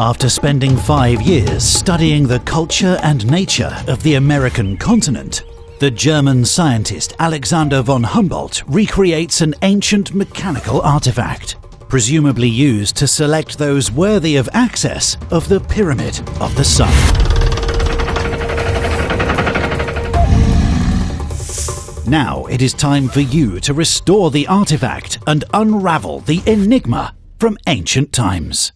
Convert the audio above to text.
After spending 5 years studying the culture and nature of the American continent, the German scientist Alexander von Humboldt recreates an ancient mechanical artifact, presumably used to select those worthy of access of the Pyramid of the Sun. Now it is time for you to restore the artifact and unravel the enigma from ancient times.